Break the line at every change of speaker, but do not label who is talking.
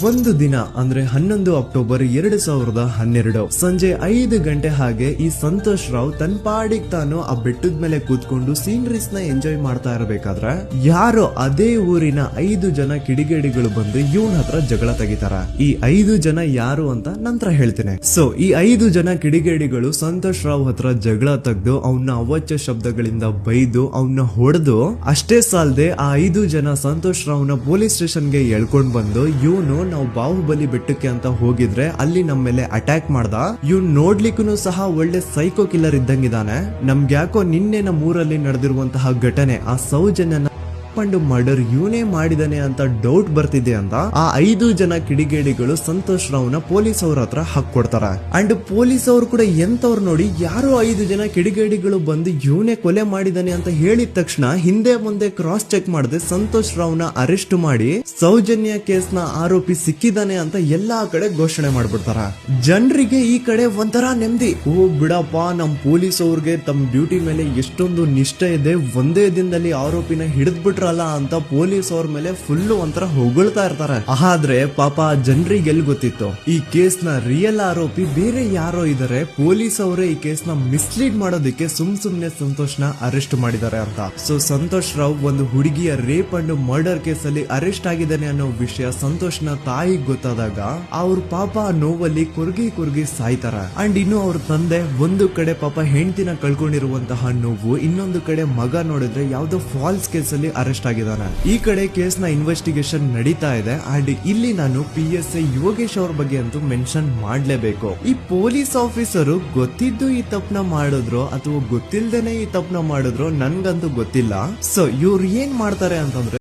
ಒಂದು ದಿನ ಅಂದ್ರೆ 11 ಅಕ್ಟೋಬರ್ 2012 ಸಂಜೆ 5 ಗಂಟೆ ಹಾಗೆ ಈ ಸಂತೋಷ್ ರಾವ್ ತನ್ನ ಪಾಡಿಗೆ ತಾನು ಆ ಬೆಟ್ಟದ ಮೇಲೆ ಕೂತ್ಕೊಂಡು ಸೀನರೀಸ್ ನ ಎಂಜಾಯ್ ಮಾಡ್ತಾ ಇರಬೇಕಾದ್ರೆ ಯಾರೋ ಅದೇ ಊರಿನ 5 ಜನ ಕಿಡಿಗೇಡಿಗಳು ಬಂದು ಇವನ್ ಹತ್ರ ಜಗಳ ತೆಗಿತಾರ. ಈ 5 ಜನ ಯಾರು ಅಂತ ನಂತರ ಹೇಳ್ತೀನಿ. ಸೊ ಈ 5 ಜನ ಕಿಡಿಗೇಡಿಗಳು ಸಂತೋಷ್ ರಾವ್ ಹತ್ರ ಜಗಳ ತೆಗೆದು ಅವನ್ನ ಅವಾಚ್ಯ ಶಬ್ದಗಳಿಂದ ಬೈದು ಅವನ್ನ ಹೊಡೆದು ಅಷ್ಟೇ ಸಾಲದೆ ಆ 5 ಜನ ಸಂತೋಷ್ ರಾವ್ನ ಪೊಲೀಸ್ ಸ್ಟೇಷನ್ಗೆ ಎಳ್ಕೊಂಡ್ ಬಂದು ನಾವು ಬಾಹುಬಲಿ ಬೆಟ್ಟಕ್ಕೆ ಅಂತ ಹೋಗಿದ್ರೆ ಅಲ್ಲಿ ನಮ್ಮ ಮೇಲೆ ಅಟ್ಯಾಕ್ ಮಾಡ್ದ. ಇವ್ನು ನೋಡ್ಲಿಕ್ಕೂ ಸಹ ಒಳ್ಳೆ ಸೈಕೋ ಕಿಲ್ಲರ್ ಇದ್ದಂಗಿದಾನೆ. ನಮ್ಗೆ ಯಾಕೋ ನಿನ್ನೆ ನಮ್ಮೂರಲ್ಲಿ ನಡೆದಿರುವಂತಹ ಘಟನೆ ಆ ಸೌಜನ್ಯನ ಮರ್ಡರ್ ಇವನೇ ಮಾಡಿದಾನೆ ಅಂತ ಡೌಟ್ ಬರ್ತಿದೆ ಅಂತ ಆ 5 ಜನ ಕಿಡಿಗೇಡಿಗಳು ಸಂತೋಷ್ ರಾವ್ನ ಪೊಲೀಸ್ ಅವ್ರ ಹತ್ರ ಹಾಕೊಡ್ತಾರ. ಅಂಡ್ ಪೊಲೀಸ್ ಅವ್ರು ಕೂಡ ಎಂತವ್ರು ನೋಡಿ ಯಾರೋ 5 ಜನ ಕಿಡಿಗೇಡಿಗಳು ಬಂದು ಇವನೇ ಕೊಲೆ ಮಾಡಿದಾನೆ ಅಂತ ಹೇಳಿದ ತಕ್ಷಣ ಹಿಂದೆ ಮುಂದೆ ಕ್ರಾಸ್ ಚೆಕ್ ಮಾಡದೆ ಸಂತೋಷ್ ರಾವ್ನ ಅರೆಸ್ಟ್ ಮಾಡಿ ಸೌಜನ್ಯ ಕೇಸ್ ನ ಆರೋಪಿ ಸಿಕ್ಕಿದಾನೆ ಅಂತ ಎಲ್ಲಾ ಕಡೆ ಘೋಷಣೆ ಮಾಡ್ಬಿಡ್ತಾರ. ಜನರಿಗೆ ಈ ಕಡೆ ಒಂಥರ ನೆಮ್ಮದಿ. ಓ ಬಿಡಪ್ಪ, ನಮ್ ಪೊಲೀಸ್ ಅವ್ರಿಗೆ ತಮ್ಮ ಡ್ಯೂಟಿ ಮೇಲೆ ಎಷ್ಟೊಂದು ನಿಷ್ಠೆ ಇದೆ, ಒಂದೇ ದಿನದಲ್ಲಿ ಆರೋಪಿನ ಹಿಡಿದ್ಬಿಟ್ರಲ್ಲ ಅಂತ ಪೊಲೀಸ್ ಅವ್ರ ಮೇಲೆ ಫುಲ್ ಒಂಥರ ಹೊಗಳ್ತಾ ಇರ್ತಾರೆ. ಆದ್ರೆ ಪಾಪ ಜನರಿಗೆ ಎಲ್ಲಿ ಗೊತ್ತಿತ್ತು ಈ ಕೇಸ್ ನ ರಿಯಲ್ ಆರೋಪಿ ಬೇರೆ ಯಾರೋ ಇದಾರೆ, ಪೊಲೀಸ್ ಅವರೇ ಈ ಕೇಸ್ ನ ಮಿಸ್ಲೀಡ್ ಮಾಡೋದಕ್ಕೆ ಸುಮ್ನೆ ಸಂತೋಷ್ ನ ಅರೆಸ್ಟ್ ಮಾಡಿದ್ದಾರೆ ಅಂತ. ಸೊ ಸಂತೋಷ್ ರಾವ್ ಒಂದು ಹುಡುಗಿಯ ರೇಪ್ ಅಂಡ್ ಮರ್ಡರ್ ಕೇಸ್ ಅಲ್ಲಿ ಅರೆಸ್ಟ್ ಆಗಿದ್ದಾನೆ ಅನ್ನೋ ವಿಷಯ ಸಂತೋಷ್ ನ ತಾಯಿಗೆ ಗೊತ್ತಾದಾಗ ಅವ್ರ ಪಾಪ ನೋವಲ್ಲಿ ಕುರ್ಗಿ ಸಾಯ್ತಾರ. ಅಂಡ್ ಇನ್ನು ಅವ್ರ ತಂದೆ ಒಂದು ಕಡೆ ಪಾಪ ಹೆಂಡತಿನ ಕಳ್ಕೊಂಡಿರುವಂತಹ ನೋವು, ಇನ್ನೊಂದು ಕಡೆ ಮಗ ನೋಡಿದ್ರೆ ಯಾವ್ದೋ ಫಾಲ್ಸ್ ಕೇಸ್ ಅಲ್ಲಿ ಅರೆಸ್ಟ್ ಆಗಿದ್ದಾನೆ. ಈ ಕಡೆ ಕೇಸ್ ನ ಇನ್ವೆಸ್ಟಿಗೇಷನ್ ನಡೀತಾ ಇದೆ. ಅಂಡ್ ಇಲ್ಲಿ ನಾನು PSI ಯೋಗೇಶ್ ಅವ್ರ ಬಗ್ಗೆ ಅಂತೂ ಮೆನ್ಷನ್ ಮಾಡ್ಲೇಬೇಕು. ಈ ಪೊಲೀಸ್ ಆಫೀಸರು ಗೊತ್ತಿದ್ದು ಈ ತಪ್ಪನ ಮಾಡಿದ್ರು ಅಥವಾ ಗೊತ್ತಿಲ್ದೇನೆ ಈ ತಪ್ಪನ ಮಾಡಿದ್ರು ನನ್ಗಂತೂ ಗೊತ್ತಿಲ್ಲ. ಸೊ ಇವ್ರು ಏನ್ ಮಾಡ್ತಾರೆ ಅಂತಂದ್ರೆ